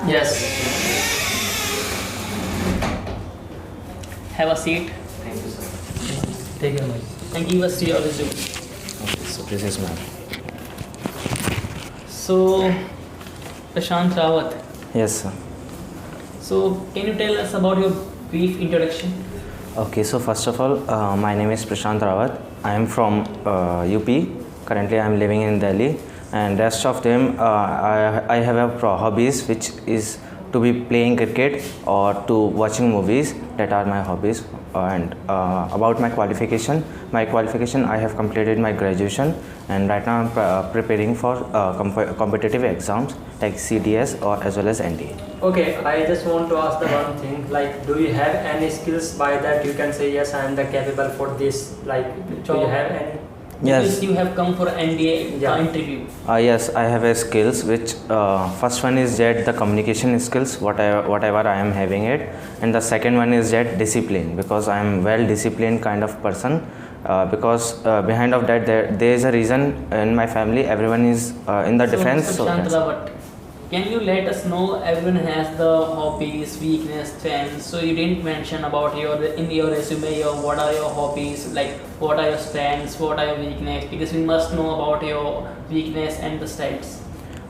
Yes. Have a seat. Thank you, sir. Take your mic. And give us your resume. Okay, so this is my. So, Prashant Rawat. Yes, sir. So, can you tell us about your brief introduction? Okay, so first of all, my name is Prashant Rawat. I am from UP. Currently, I am living in Delhi, and rest of them, I have a hobbies, which is to be playing cricket or to watching movies. That are my hobbies. And about my qualification, I have completed my graduation, and right now I'm preparing for competitive exams like CDS or as well as NDA. Okay, I just want to ask the one thing, like, do you have any skills by that you can say, yes, I am the capable for this, like, do you have any? Yes. Because you have come for NDA interview. Yes, I have a skills which first one is that the communication skills, whatever I am having it, and the second one is that discipline, because I am well disciplined kind of person. Because behind of that there is a reason in my family everyone is in the defense. So, Prashant Rawat, can you let us know, everyone has the hobbies, weakness, strengths. So you didn't mention about in your resume what are your hobbies, like what are your strengths, what are your weakness, because we must know about your weakness and the strengths.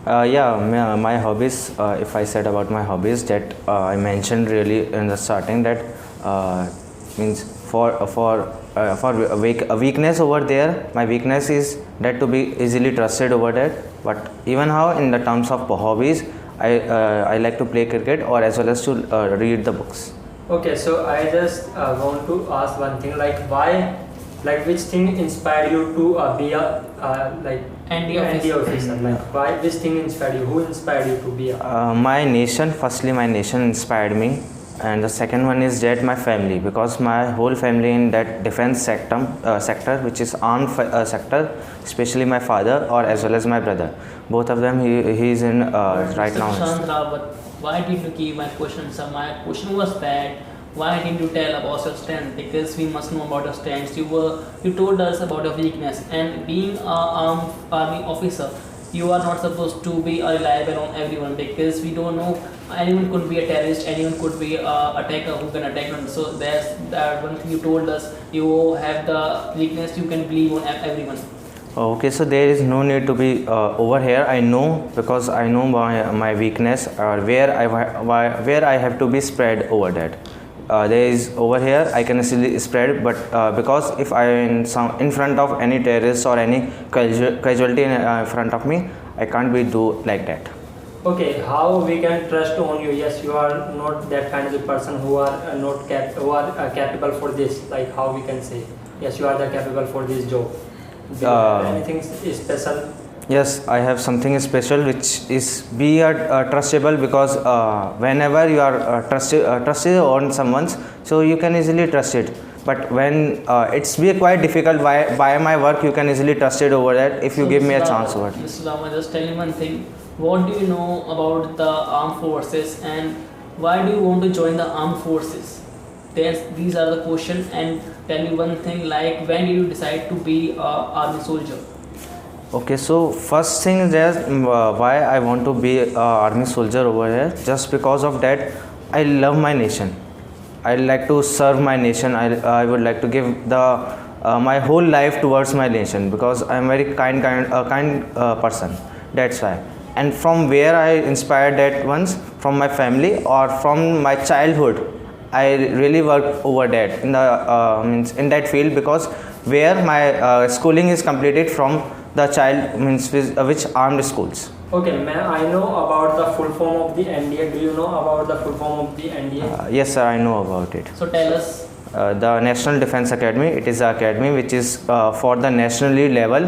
My hobbies, if I said about my hobbies, that I mentioned really in the starting that means for a weakness over there, my weakness is that to be easily trusted over there. But even how in the terms of hobbies, I like to play cricket or as well as to read the books. Okay, so I just want to ask one thing, like, why, like, which thing inspired you to be a like NDA officer? Like, why, which thing inspired you? Who inspired you to be a? My nation. Firstly, my nation inspired me, and the second one is that my family, because my whole family in that defense sector, which is armed sector, especially my father or as well as my brother. Both of them, he is in right now. Prashant Rawat, why did you give my question? So my question was that, why didn't you tell about your strength? Because we must know about your strengths. You told us about your weakness, and being an armed army officer, you are not supposed to be reliable on everyone, because we don't know, anyone could be a terrorist, anyone could be a attacker who can attack them. So there's that one thing you told us, you have the weakness, you can believe on everyone. Okay, so there is no need to be over here. I know, because I know my weakness or where I have to be spread over that. There is over here I can easily spread, but because if I am in front of any terrorist or any casualty in front of me, I can't be do like that. Okay, how we can trust on you? Yes, you are not that kind of a person who are not capable for this. Like, how we can say, yes, you are the capable for this job. Do you have anything special? Yes, I have something special, which is be trustable, because whenever you are trusted on someone's, so you can easily trust it. But when it's be quite difficult, by my work you can easily trust it over that if you give me a chance over it. Mr. Rama, just tell me one thing. What do you know about the armed forces, and why do you want to join the armed forces? These are the questions, and tell me one thing, like, when did you decide to be an army soldier? Okay, so first thing is that why I want to be an army soldier over here, just because of that I love my nation. I like to serve my nation. I would like to give the my whole life towards my nation, because I am very kind person. That's why. And from where I inspired that once, from my family or from my childhood, I really worked over that in the in that field, because where my schooling is completed from the child which armed schools. Okay, I know about the full form of the NDA. Do you know about the full form of the NDA? Yes, sir, I know about it. So tell us. The National Defense Academy. It is an academy which is for the nationally level,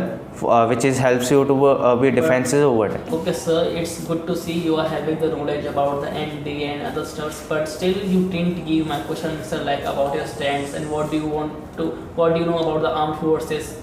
which is helps you to be defensive over it. Okay, sir, it's good to see you are having the knowledge about the NDA and other stuffs, but still you didn't give my question, sir, like about your stance and what do you know about the armed forces?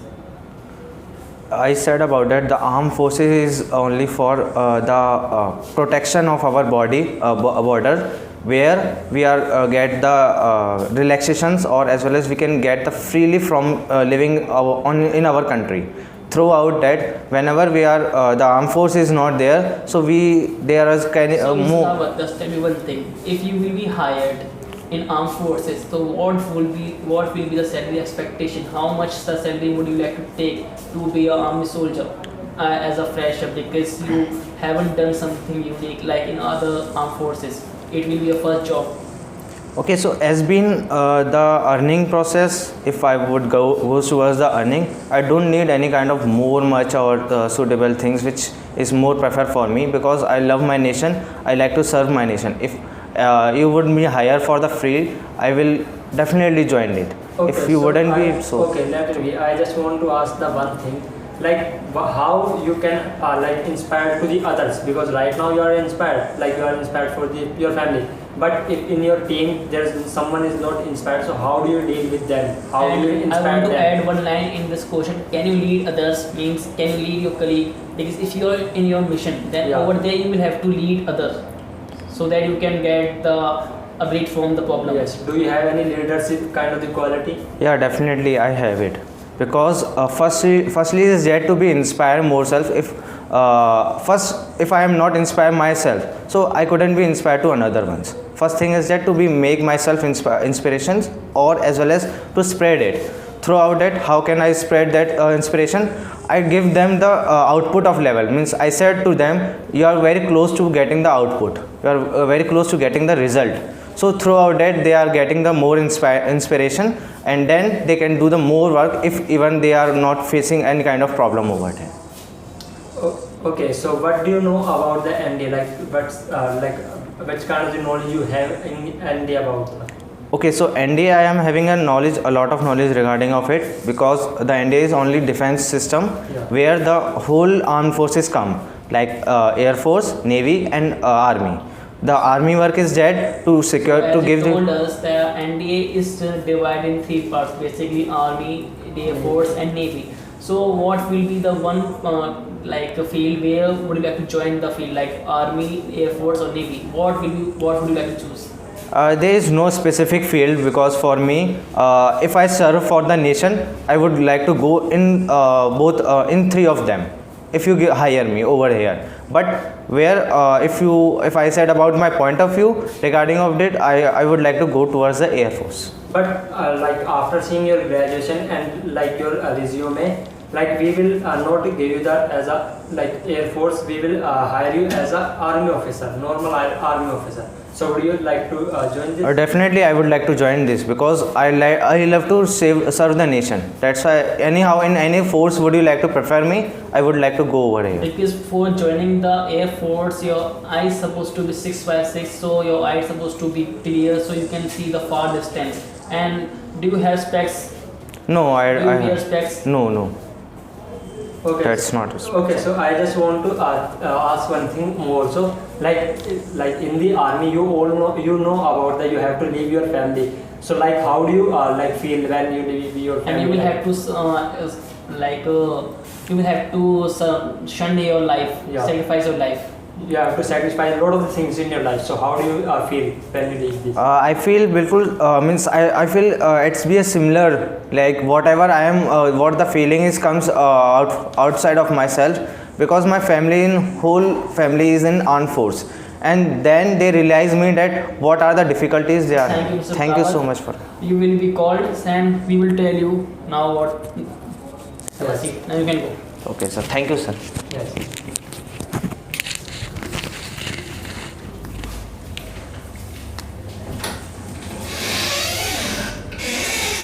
I said about that the armed forces is only for the protection of our body border, where we are get the relaxations, or as well as we can get the freely from living in our country. throughout that whenever we are the armed force is not there, so there is kind So, of Mr. more. Rawat, just tell me one thing. If you will be hired in armed forces, so what will be the salary expectation? How much the salary would you like to take to be an army soldier as a fresher? Because you haven't done something unique like in other armed forces. It will be your first job. Okay, so as been the earning process, if I would go towards the earning, I don't need any kind of more much or suitable things which is more preferred for me, because I love my nation. I like to serve my nation. If you would be hired for the free, I will definitely join it. If you so wouldn't be, so okay, let me. I just want to ask the one thing, like how you can like inspire to the others, because right now you are inspired, like you are inspired for your family. But if in your team there's someone is not inspired, so how do you deal with them? How do you And I inspire want to them? add one line in this question. Can you lead others? Means can you lead your colleague? Because if you are in your mission, then Yeah. over there you will have to lead others, so that you can get the update from the problem. Yes. Do you have any leadership kind of the quality? yeah, definitely I have it, because firstly is yet to be inspired more self. If I am not inspired myself, so I couldn't be inspired to another ones. First thing is that to be make myself inspirations, or as well as to spread it throughout that. How can I spread that inspiration? I give them the output of level, means I said to them, you are very close to getting the output, you are very close to getting the result. So throughout that they are getting the more inspiration, and then they can do the more work if even they are not facing any kind of problem over there. Okay. So what do you know about the ND? Like what's which kind of the knowledge you have in ND about? Okay, so NDA I am having a lot of knowledge regarding of it, because the NDA is only defense system where the whole armed forces come, like Air Force, Navy and Army. The army work is that to secure, As to you give told the us, the NDA is divided in three parts, basically Army, the Air Force and Navy. So what will be the one like a field where would you like to join the field, like Army, Air Force or Navy? What would you like to choose? there is no specific field, because for me, if I serve for the nation, I would like to go in both in three of them. If you hire me over here, but where if I said about my point of view regarding of it, I would like to go towards the Air Force. But like after seeing your graduation and like your resume, like we will not give you that as a like Air Force. We will hire you as a army officer, normal army officer. So would you like to join this? Definitely, I would like to join this, because I love to serve the nation. That's why anyhow in any force would you like to prefer me, I would like to go over here. Because for joining the Air Force, your eye is supposed to be 6x6, so your eye is supposed to be clear, so you can see the far distance. And do you have specs? No, Do you wear I specs? no. Okay. That's not a Okay, so I just want to ask one thing more. So, like in the army, you know about that you have to leave your family. So, like, how do you like feel when you leave your family? And you will have to you will have to shun your life, Yeah. sacrifice your life. You have to sacrifice a lot of the things in your life. So, how do you feel when you leave this? I feel bilkul means I feel it's be a similar, like whatever I am what the feeling is comes outside of myself, because my whole family is in armed force, and then they realize me that what are the difficulties they are. Thank you, Mr. Thank you so Kawat. much for. You will be called and we will tell you now what. Yes. Now you can go. Okay, sir. Thank you, sir. Yes.